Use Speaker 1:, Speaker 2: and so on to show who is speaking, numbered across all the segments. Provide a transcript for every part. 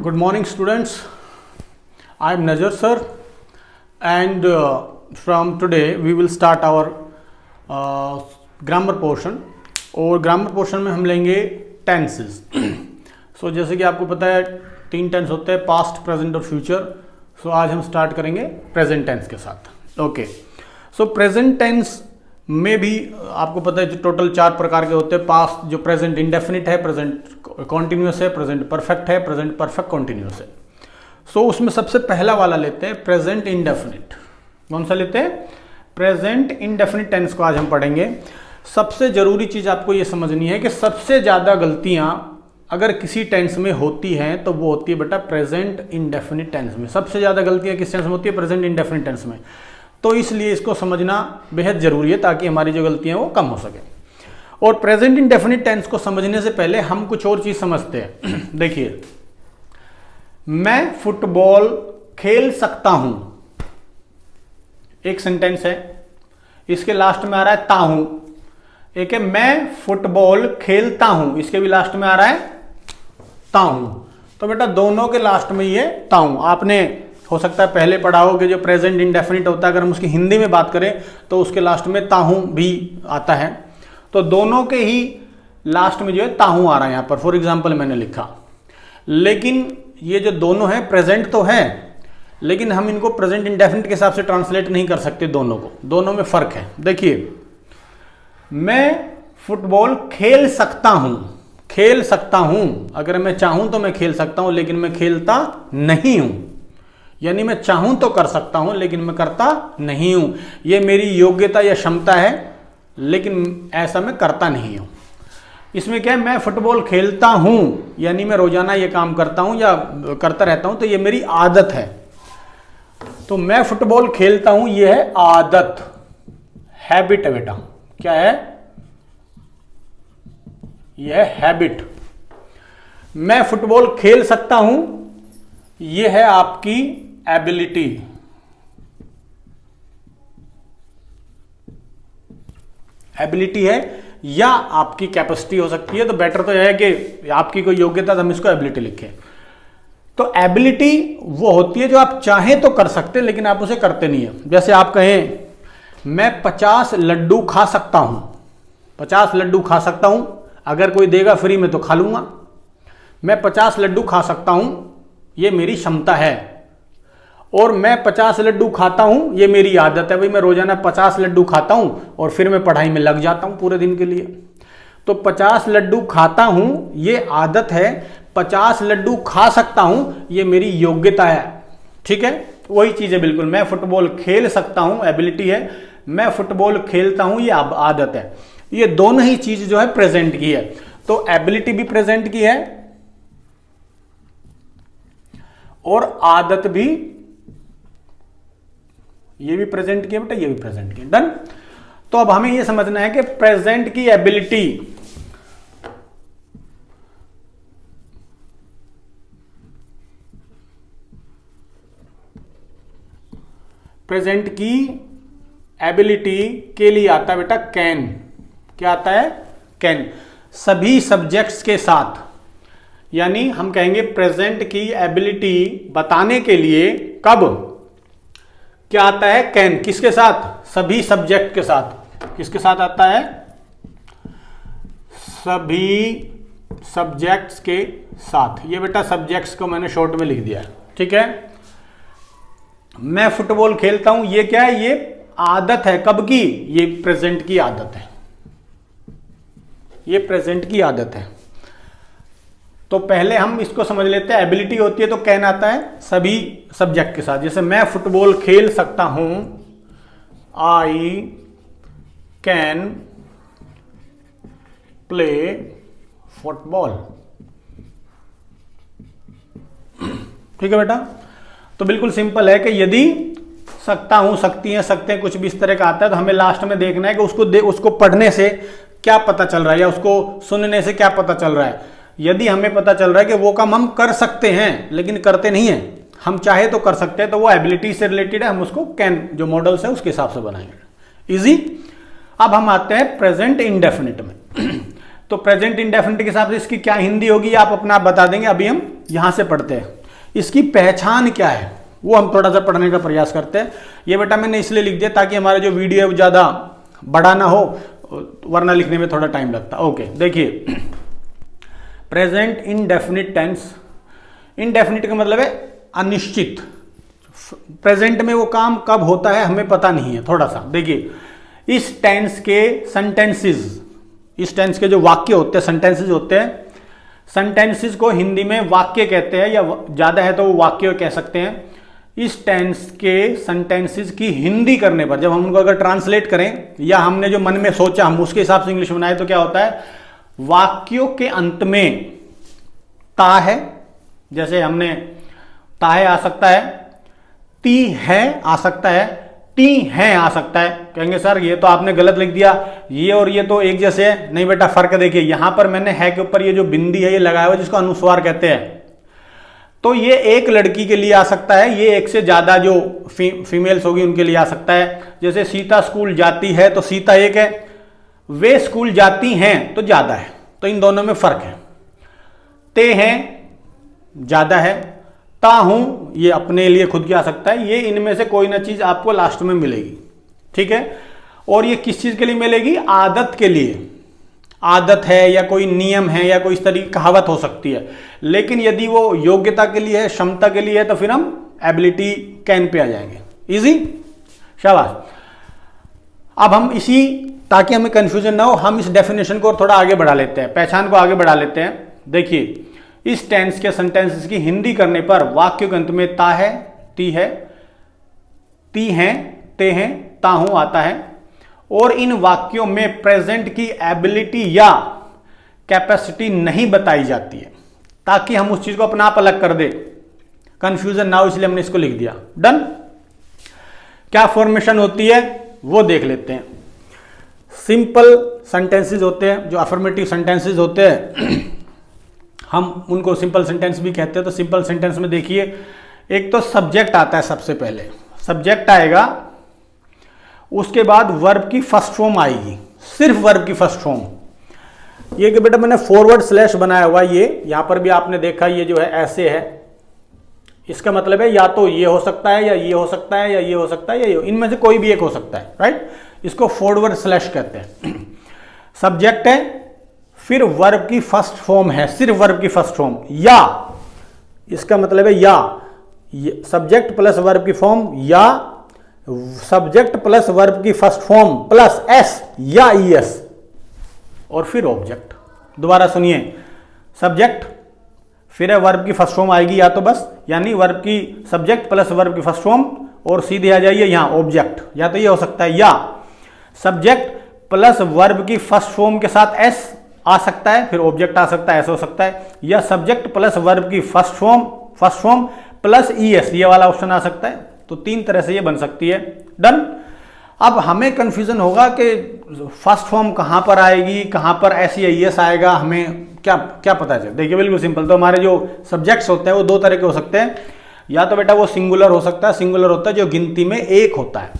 Speaker 1: Good morning, students. I am Nazar sir, and from today we will start our grammar portion. और grammar portion में हम लेंगे tenses. सो जैसे कि आपको पता है 3 टेंस होते हैं, पास्ट, प्रेजेंट और फ्यूचर. सो आज हम स्टार्ट करेंगे प्रेजेंट टेंस के साथ. ओके, सो प्रेजेंट टेंस में भी आपको पता है जो टोटल 4 प्रकार के होते हैं. पास्ट जो प्रेजेंट इंडेफिनिट है, प्रेजेंट कॉन्टिन्यूस है, प्रेजेंट परफेक्ट है, प्रेजेंट परफेक्ट कॉन्टिन्यूस है. सो उसमें सबसे पहला वाला लेते हैं प्रेजेंट इंडेफिनिट. कौन सा लेते हैं? प्रेजेंट इंडेफिनिट टेंस को आज हम पढ़ेंगे. सबसे जरूरी चीज आपको ये समझनी है कि सबसे ज्यादा गलतियां अगर किसी टेंस में होती हैं तो वो होती है बेटा प्रेजेंट इंडेफिनिट टेंस में. सबसे ज्यादा गलतियां किस टेंस में होती है? प्रेजेंट इंडेफिनिट टेंस में. तो इसलिए इसको समझना बेहद जरूरी है ताकि हमारी जो गलतियां हैं वो कम हो सके. और प्रेजेंट इंडेफिनिट टेंस को समझने से पहले हम कुछ और चीज समझते हैं. देखिए, मैं फुटबॉल खेल सकता हूं, एक सेंटेंस है. इसके लास्ट में आ रहा है ताहूं. एक है मैं फुटबॉल खेलता हूं, इसके भी लास्ट में आ रहा है ताहूं. तो बेटा दोनों के लास्ट में ये ताहूं. आपने हो सकता है पहले पढ़ा हो कि जो प्रेजेंट इंडेफिनिट होता है अगर हम उसकी हिंदी में बात करें तो उसके लास्ट में ताहूं भी आता है. तो दोनों के ही लास्ट में जो है ताहूं आ रहा है यहां पर. फॉर एग्जाम्पल मैंने लिखा, लेकिन ये जो दोनों है प्रेजेंट तो है, लेकिन हम इनको प्रेजेंट इंडेफिनिट के हिसाब से ट्रांसलेट नहीं कर सकते दोनों को. दोनों में फर्क है. देखिए, मैं फुटबॉल खेल सकता हूं. खेल सकता हूं, अगर मैं चाहूं तो मैं खेल सकता हूं, लेकिन मैं खेलता नहीं हूं. यानी मैं चाहूं तो कर सकता हूं लेकिन मैं करता नहीं हूं. यह मेरी योग्यता या क्षमता है, लेकिन ऐसा मैं करता नहीं हूं. इसमें क्या है? मैं फुटबॉल खेलता हूं यानी मैं रोजाना ये काम करता हूं या करता रहता हूं, तो ये मेरी आदत है. तो मैं फुटबॉल खेलता हूं, ये है आदत, हैबिट है बेटा. क्या है? यह है हैबिट. मैं फुटबॉल खेल सकता हूं, यह है आपकी एबिलिटी. एबिलिटी है या आपकी कैपेसिटी हो सकती है. तो बेटर तो यह है कि आपकी कोई योग्यता, हम इसको एबिलिटी लिखें. तो एबिलिटी वो होती है जो आप चाहें तो कर सकते लेकिन आप उसे करते नहीं है. जैसे आप कहें मैं 50 लड्डू खा सकता हूं. 50 लड्डू खा सकता हूं, अगर कोई देगा फ्री में तो खा लूंगा. मैं 50 लड्डू खा सकता हूं, ये मेरी क्षमता है. और मैं 50 लड्डू खाता हूं, ये मेरी आदत है. भाई मैं रोजाना 50 लड्डू खाता हूं और फिर मैं पढ़ाई में लग जाता हूं पूरे दिन के लिए. तो 50 लड्डू खाता हूं ये आदत है, 50 लड्डू खा सकता हूं ये मेरी योग्यता है. ठीक है, वही चीज है बिल्कुल. मैं फुटबॉल खेल सकता हूं, एबिलिटी है. मैं फुटबॉल खेलता हूं, ये आदत है. ये दोनों ही चीज जो है प्रेजेंट की है. तो एबिलिटी भी प्रेजेंट की है और आदत भी, ये भी प्रेजेंट की है बेटा, ये भी प्रेजेंट की. डन. तो अब हमें ये समझना है कि प्रेजेंट की एबिलिटी प्रेजेंट की एबिलिटी के लिए आता है बेटा कैन. क्या आता है? कैन. सभी सब्जेक्ट्स के साथ. यानी हम कहेंगे प्रेजेंट की एबिलिटी बताने के लिए कब क्या आता है? कैन. किसके साथ? सभी सब्जेक्ट के साथ. किसके साथ आता है? सभी सब्जेक्ट्स के साथ. ये बेटा सब्जेक्ट्स को मैंने शॉर्ट में लिख दिया है. ठीक है. मैं फुटबॉल खेलता हूं, ये क्या है? ये आदत है. कब की? ये प्रेजेंट की आदत है. ये प्रेजेंट की आदत है. तो पहले हम इसको समझ लेते हैं. एबिलिटी होती है तो कैन आता है सभी सब्जेक्ट के साथ. जैसे मैं फुटबॉल खेल सकता हूं, आई कैन प्ले फुटबॉल. ठीक है बेटा. तो बिल्कुल सिंपल है कि यदि सकता हूं, सकती हैं, सकते हैं, कुछ भी इस तरह का आता है तो हमें लास्ट में देखना है कि उसको पढ़ने से क्या पता चल रहा है या उसको सुनने से क्या पता चल रहा है. यदि हमें पता चल रहा है कि वो काम हम कर सकते हैं लेकिन करते नहीं है, हम चाहे तो कर सकते हैं, तो वो एबिलिटी से रिलेटेड है. हम उसको कैन जो मॉडल्स है उसके हिसाब से बनाएंगे. इजी. अब हम आते हैं प्रेजेंट इंडेफिनिट में. तो प्रेजेंट इंडेफिनिट के हिसाब से इसकी क्या हिंदी होगी आप अपना आप बता देंगे. अभी हम यहां से पढ़ते हैं। इसकी पहचान क्या है वो हम थोड़ा सा पढ़ने का प्रयास करते हैं। ये बेटा मैंने इसलिए लिख दिया ताकि हमारा जो वीडियो है ज़्यादा बड़ा ना हो, वरना लिखने में थोड़ा टाइम लगता। ओके, देखिए प्रेजेंट इनडेफिनिट टेंस, इनडेफिनिट का मतलब है अनिश्चित। प्रेजेंट में वो काम कब होता है हमें पता नहीं है। थोड़ा सा देखिए, इस टेंस के सेंटेंसेस, इस टेंस के जो वाक्य होते हैं, सेंटेंसेस होते हैं, सेंटेंसेस को हिंदी में वाक्य कहते हैं, या ज़्यादा है तो वो वाक्य कह सकते हैं। इस टेंस के सेंटेंसेस की हिंदी करने पर, जब हम उनको अगर ट्रांसलेट करें या हमने जो मन में सोचा हम उसके हिसाब से इंग्लिश बनाए, तो क्या होता है, वाक्यों के अंत में ता है, जैसे हमने ताहे आ सकता है, ती है आ सकता है, टी है आ सकता है। कहेंगे सर ये तो आपने गलत लिख दिया, ये और ये तो एक जैसे है। नहीं बेटा, फर्क देखिए, यहां पर मैंने है के ऊपर ये जो बिंदी है ये लगाया हुआ, जिसको अनुस्वार कहते हैं। तो ये एक लड़की के लिए आ सकता है, ये एक से ज्यादा जो फीमेल्स होगी उनके लिए आ सकता है। जैसे सीता स्कूल जाती है तो सीता एक है, वे स्कूल जाती हैं तो ज्यादा है, तो इन दोनों में फर्क है। ते हैं ज्यादा है, ता हूं ये अपने लिए खुद की आ सकता है। ये इनमें से कोई ना चीज आपको लास्ट में मिलेगी, ठीक है। और ये किस चीज के लिए मिलेगी, आदत के लिए। आदत है या कोई नियम है या कोई इस तरह की कहावत हो सकती है। लेकिन यदि वो योग्यता के लिए है, क्षमता के लिए है, तो फिर हम एबिलिटी कैन पे आ जाएंगे। इजी, शाबाश। अब हम इसी, ताकि हमें कंफ्यूजन ना हो, हम इस डेफिनेशन को थोड़ा आगे बढ़ा लेते हैं, पहचान को आगे बढ़ा लेते हैं। देखिए, इस टेंस के सेंटेंसेस की हिंदी करने पर वाक्य के अंत में ता है, ती है, ती हैं, ते हैं, ताहू आता है। और इन वाक्यों में प्रेजेंट की एबिलिटी या कैपेसिटी नहीं बताई जाती है, ताकि हम उस चीज को अपना आप अलग कर दे, कंफ्यूजन ना हो, इसलिए हमने इसको लिख दिया। डन। क्या फॉर्मेशन होती है वो देख लेते हैं। सिंपल सेंटेंसेस होते हैं, जो अफर्मेटिव सेंटेंसेस होते हैं हम उनको सिंपल सेंटेंस भी कहते हैं। तो सिंपल सेंटेंस में देखिए, एक तो सब्जेक्ट आता है, सबसे पहले सब्जेक्ट आएगा, उसके बाद वर्ब की फर्स्ट फॉर्म आएगी, सिर्फ वर्ब की फर्स्ट फॉर्म। ये कि बेटा मैंने फॉरवर्ड स्लैश बनाया हुआ, ये यहां पर भी आपने देखा, ये जो है ऐसे है, इसका मतलब है या तो ये हो सकता है, या ये हो सकता है, या ये हो सकता है, या ये, इनमें से कोई भी एक हो सकता है, राइट। इसको फॉरवर्ड स्लैश कहते हैं। सब्जेक्ट है, फिर वर्ब की फर्स्ट फॉर्म है, सिर्फ वर्ब की फर्स्ट फॉर्म, या, इसका मतलब है या, सब्जेक्ट प्लस वर्ब की फॉर्म, या सब्जेक्ट प्लस वर्ब की फर्स्ट फॉर्म प्लस एस या ईएस, और फिर ऑब्जेक्ट। दोबारा सुनिए, सब्जेक्ट, फिर वर्ब की फर्स्ट फॉर्म आएगी या तो बस, यानी वर्ब की सब्जेक्ट प्लस वर्ब की फर्स्ट फॉर्म, और सीधे आ जाइए यहां ऑब्जेक्ट। या तो ये हो सकता है, या सब्जेक्ट प्लस वर्ब की फर्स्ट फॉर्म के साथ एस आ सकता है, फिर ऑब्जेक्ट आ सकता है, ऐसा हो सकता है, या सब्जेक्ट प्लस वर्ब की फर्स्ट फॉर्म प्लस ईएस, ये वाला ऑप्शन आ सकता है। तो तीन तरह से ये बन सकती है। डन। अब हमें कंफ्यूजन होगा कि फर्स्ट फॉर्म कहां पर आएगी, कहां पर ऐसी ईएस आएगा, हमें क्या क्या पता चले। देखिए बिल्कुल सिंपल, तो हमारे जो सब्जेक्ट्स होते हैं वो दो तरह के हो सकते हैं। या तो बेटा वो सिंगुलर हो सकता है, सिंगुलर होता है जो गिनती में एक होता है,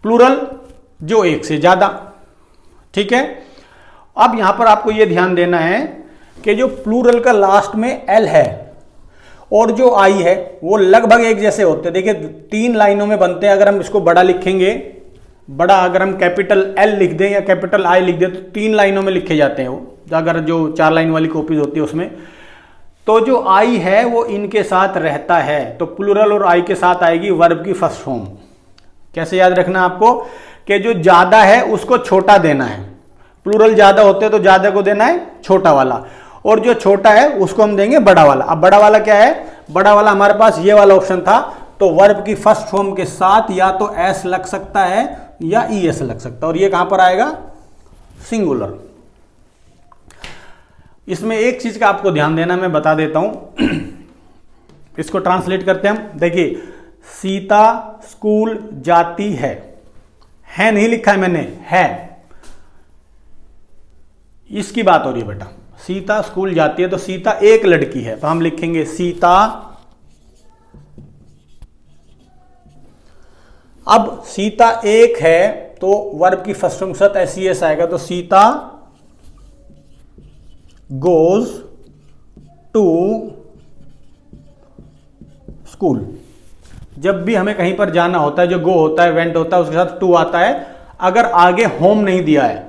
Speaker 1: प्लूरल जो एक से ज्यादा, ठीक है। अब यहां पर आपको यह ध्यान देना है कि जो प्लूरल का लास्ट में एल है और जो आई है वो लगभग एक जैसे होते हैं। देखिए 3 लाइनों में बनते हैं। अगर हम इसको बड़ा लिखेंगे, बड़ा अगर हम कैपिटल एल लिख दें या कैपिटल आई लिख दें तो 3 लाइनों में लिखे जाते हैं वो, अगर जो 4 लाइन वाली कॉपीज होती है उसमें। तो जो आई है वो इनके साथ रहता है, तो प्लूरल और आई के साथ आएगी वर्ब की फर्स्ट फॉर्म। कैसे याद रखना आपको कि जो ज्यादा है उसको छोटा देना है, प्लूरल ज्यादा होते हैं तो ज्यादा को देना है छोटा वाला, और जो छोटा है उसको हम देंगे बड़ा वाला। अब बड़ा वाला क्या है, बड़ा वाला हमारे पास ये वाला ऑप्शन था, तो वर्ब की फर्स्ट फॉर्म के साथ या तो एस लग सकता है या ई एस लग सकता है, और ये कहां पर आएगा, सिंगुलर। इसमें एक चीज का आपको ध्यान देना, मैं बता देता हूं, इसको ट्रांसलेट करते हैं हम। देखिए सीता स्कूल जाती है नहीं लिखा है मैंने, है, इसकी बात हो रही है बेटा। सीता स्कूल जाती है तो सीता एक लड़की है, तो हम लिखेंगे सीता। अब सीता एक है तो वर्ब की फर्स्ट फॉर्म के साथ एस आएगा, तो सीता गोज टू स्कूल। जब भी हमें कहीं पर जाना होता है, जो गो होता है, वेंट होता है, उसके साथ टू आता है। अगर आगे होम नहीं दिया है,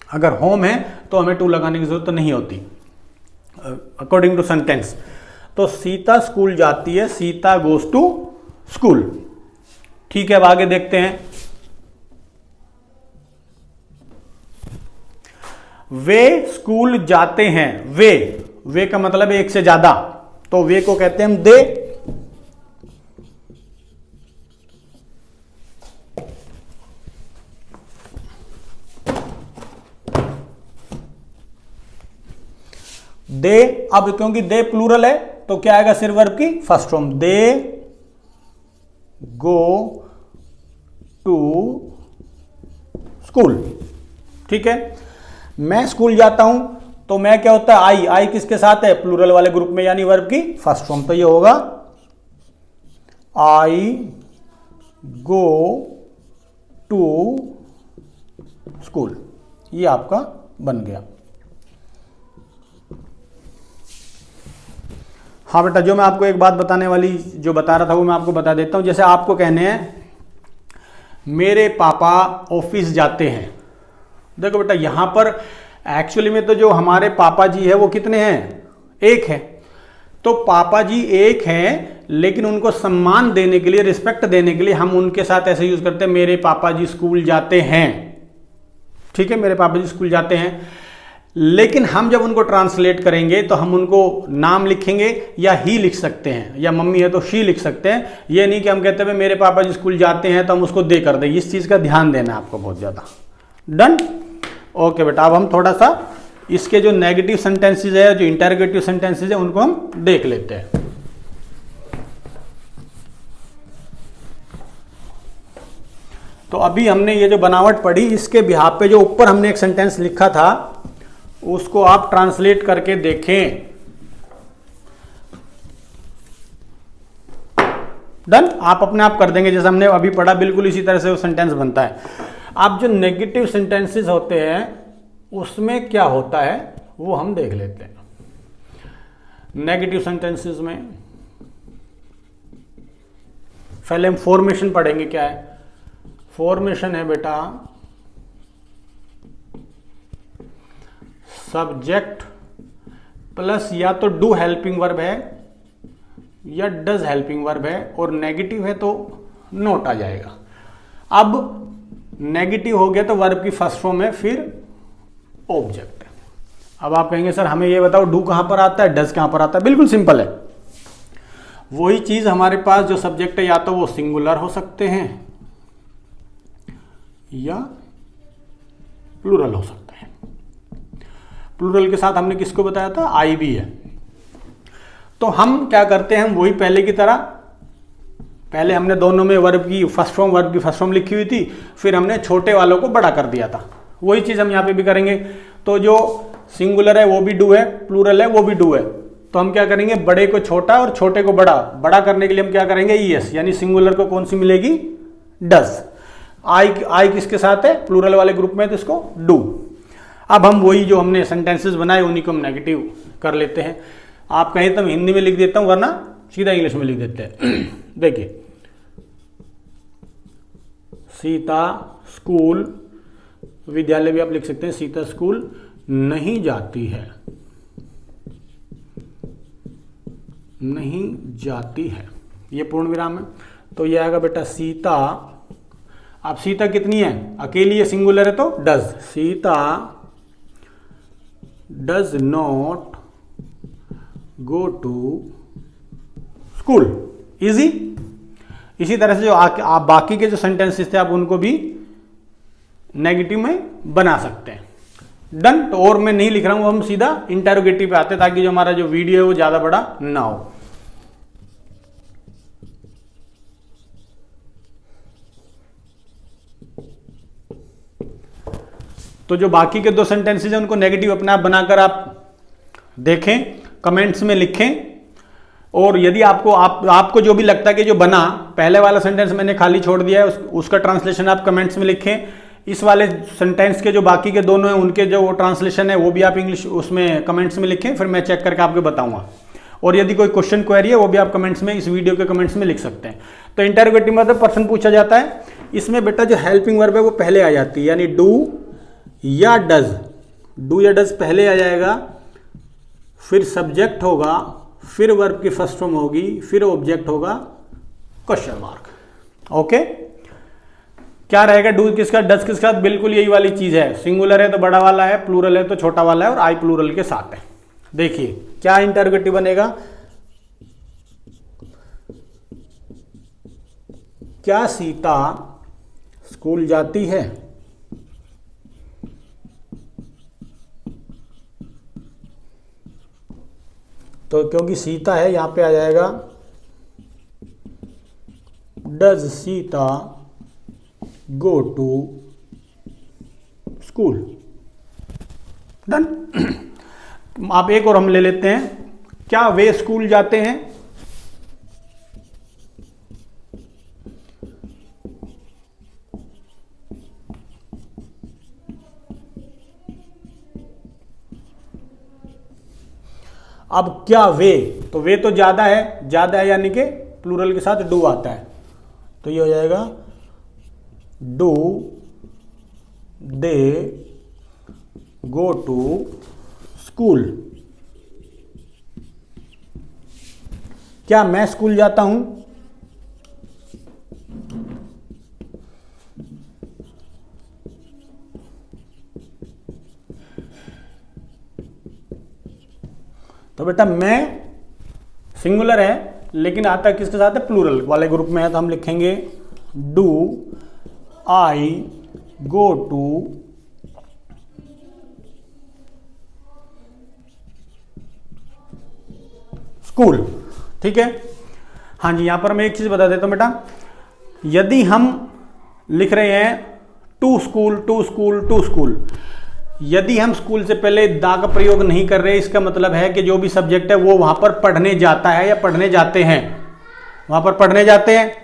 Speaker 1: अगर होम है तो हमें टू लगाने की जरूरत नहीं होती अकॉर्डिंग टू सेंटेंस। तो सीता स्कूल जाती है, सीता गोज टू स्कूल। ठीक है, अब आगे देखते हैं। वे स्कूल जाते हैं। वे का मतलब है एक से ज्यादा, तो वे को कहते हैं हम दे। दे, अब क्योंकि दे प्लूरल है तो क्या आएगा, सिर्फ वर्ब की first form. They go to school. ठीक है, मैं स्कूल जाता हूं तो मैं क्या होता है, आई किसके साथ है, प्लूरल वाले ग्रुप में, यानी वर्ब की फर्स्ट फॉर्म। तो ये होगा आई गो टू स्कूल। ये आपका बन गया। हाँ बेटा, जो मैं आपको एक बात बताने वाली जो बता रहा था वो मैं आपको बता देता हूं। जैसे आपको कहने हैं मेरे पापा ऑफिस जाते हैं। देखो बेटा, यहां पर एक्चुअली में तो जो हमारे पापा जी है वो कितने हैं, एक है। तो पापा जी एक हैं, लेकिन उनको सम्मान देने के लिए, रिस्पेक्ट देने के लिए हम उनके साथ ऐसे यूज करते हैं, मेरे पापा जी स्कूल जाते हैं। ठीक है, मेरे पापा जी स्कूल जाते हैं। लेकिन हम जब उनको ट्रांसलेट करेंगे तो हम उनको नाम लिखेंगे या ही लिख सकते हैं, या मम्मी है तो शी लिख सकते हैं। ये नहीं कि हम कहते हैं मेरे पापा जी स्कूल जाते हैं तो हम उसको दे कर दें। इस चीज का ध्यान देना आपको बहुत ज्यादा। डन। ओके बेटा, अब हम थोड़ा सा इसके जो नेगेटिव सेंटेंसेस है, जो इंटरोगेटिव सेंटेंसेस है, उनको हम देख लेते हैं। तो अभी हमने ये जो बनावट पढ़ी, इसके बिहाफ पे जो ऊपर हमने एक सेंटेंस लिखा था उसको आप ट्रांसलेट करके देखें। डन। आप अपने आप कर देंगे जैसे हमने अभी पढ़ा, बिल्कुल इसी तरह से वो सेंटेंस बनता है। अब जो नेगेटिव सेंटेंसेस होते हैं उसमें क्या होता है वो हम देख लेते हैं। नेगेटिव सेंटेंसेस में पहले हम फॉर्मेशन पढ़ेंगे। क्या है फॉर्मेशन? है बेटा सब्जेक्ट प्लस या तो डू हेल्पिंग वर्ब है या डज हेल्पिंग वर्ब है, और नेगेटिव है तो नोट आ जाएगा। अब नेगेटिव हो गया तो वर्ब की फर्स्ट फॉर्म है, फिर ऑब्जेक्ट है। अब आप कहेंगे सर हमें ये बताओ डू कहां पर आता है, डज कहां पर आता है? बिल्कुल सिंपल है। वही चीज हमारे पास जो सब्जेक्ट है या तो वो सिंगुलर हो सकते हैं या प्लूरल हो सकते हैं। प्लूरल के साथ हमने किसको बताया था? आई भी है। तो हम क्या करते हैं, हम वही पहले की तरह, पहले हमने दोनों में वर्ब की फर्स्ट फॉर्म लिखी हुई थी, फिर हमने छोटे वालों को बड़ा कर दिया था। वही चीज हम यहां पे भी करेंगे। तो जो सिंगुलर है वो भी डू है, प्लूरल है वो भी डू है। तो हम क्या करेंगे, बड़े को छोटा और छोटे को बड़ा। बड़ा करने के लिए हम क्या करेंगे, ईएस, यानी सिंगुलर को कौन सी मिलेगी? डज। आई किसके साथ है? प्लूरल वाले ग्रुप में, तो इसको डू। अब हम वही जो हमने सेंटेंसेस बनाए उन्हीं को हम नेगेटिव कर लेते हैं। आप कहें तो मैं हिंदी में लिख देता हूं, वरना सीधा इंग्लिश में लिख देते हैं। देखिए, सीता स्कूल, विद्यालय भी आप लिख सकते हैं, सीता स्कूल नहीं जाती है, नहीं जाती है, ये पूर्ण विराम है। तो ये आएगा बेटा सीता। अब सीता कितनी है? अकेली है, सिंगुलर है तो does. Sita does not go to school. Easy. इसी तरह से जो आप बाकी के जो सेंटेंसेस थे आप उनको भी नेगेटिव में बना सकते हैं। डन। तो और मैं नहीं लिख रहा हूं, हम सीधा इंटरोगेटिव पे आते हैं ताकि जो हमारा जो वीडियो है वो ज्यादा बड़ा ना हो। तो जो बाकी के दो सेंटेंसेस हैं उनको नेगेटिव अपने आप बनाकर आप देखें, कमेंट्स में लिखें। और यदि आपको जो भी लगता है कि जो बना, पहले वाला सेंटेंस मैंने खाली छोड़ दिया है, उसका ट्रांसलेशन आप कमेंट्स में लिखें। इस वाले सेंटेंस के जो बाकी के दोनों हैं उनके जो ट्रांसलेशन है वो भी आप इंग्लिश उसमें कमेंट्स में लिखें, फिर मैं चेक करके आपको बताऊंगा। और यदि कोई क्वेश्चन क्वेरी है वो भी आप कमेंट्स में, इस वीडियो के कमेंट्स में लिख सकते हैं। तो इंटरोगेटिव मतलब पर्सन पूछा जाता है, इसमें बेटा जो हेल्पिंग वर्ब है वो पहले आ जाती है, यानी डू या डज, डू या डज पहले आ जाएगा, फिर सब्जेक्ट होगा, फिर वर्ब की फर्स्ट फॉर्म होगी, फिर ऑब्जेक्ट होगा, क्वेश्चन मार्क। ओके, क्या रहेगा, डू किसका, डज किसका, बिल्कुल यही वाली चीज है, सिंगुलर है तो बड़ा वाला है, प्लूरल है तो छोटा वाला है, और आई प्लूरल के साथ है। देखिए क्या इंटरोगेटिव बनेगा, क्या सीता स्कूल जाती है? तो क्योंकि सीता है यहां पे आ जाएगा does Sita go to school. Done. आप एक और हम ले लेते हैं, क्या वे स्कूल जाते हैं? अब क्या वे, तो वे तो ज्यादा है यानी कि प्लूरल के साथ डू आता है, तो ये हो जाएगा do they go to school. क्या मैं स्कूल जाता हूं? तो बेटा मैं सिंगुलर है लेकिन आता किसके साथ है, प्लूरल वाले ग्रुप में है, तो हम लिखेंगे do I go to school. ठीक है, हाँ जी, यहां पर मैं एक चीज बता देता हूं बेटा, यदि हम लिख रहे हैं to school to school to school, यदि हम स्कूल से पहले दा का प्रयोग नहीं कर रहे, इसका मतलब है कि जो भी सब्जेक्ट है वो वहां पर पढ़ने जाता है या पढ़ने जाते हैं, वहां पर पढ़ने जाते हैं।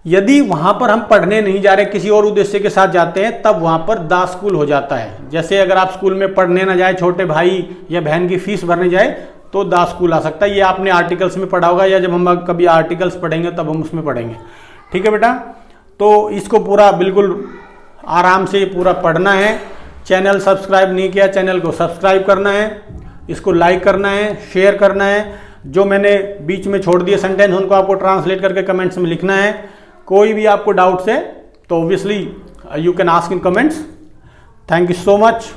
Speaker 1: यदि वहां पर हम पढ़ने नहीं जा रहे, किसी और उद्देश्य के साथ जाते हैं, तब वहां पर दा स्कूल हो जाता है। जैसे अगर आप स्कूल में पढ़ने ना जाए, छोटे भाई या बहन की फीस भरने जाए, तो दा स्कूल आ सकता है। ये आपने आर्टिकल्स में पढ़ा होगा, या जब हम कभी आर्टिकल्स पढ़ेंगे तब हम उसमें पढ़ेंगे। ठीक है बेटा, तो इसको पूरा बिल्कुल आराम से पूरा पढ़ना है। चैनल सब्सक्राइब नहीं किया, चैनल को सब्सक्राइब करना है, इसको लाइक करना है, शेयर करना है। जो मैंने बीच में छोड़ दिए सेंटेंस उनको आपको ट्रांसलेट करके कमेंट्स में लिखना है। कोई भी आपको डाउट्स है तो obviously you can ask in comments. Thank you so much,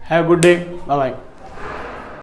Speaker 1: have a good day, bye bye.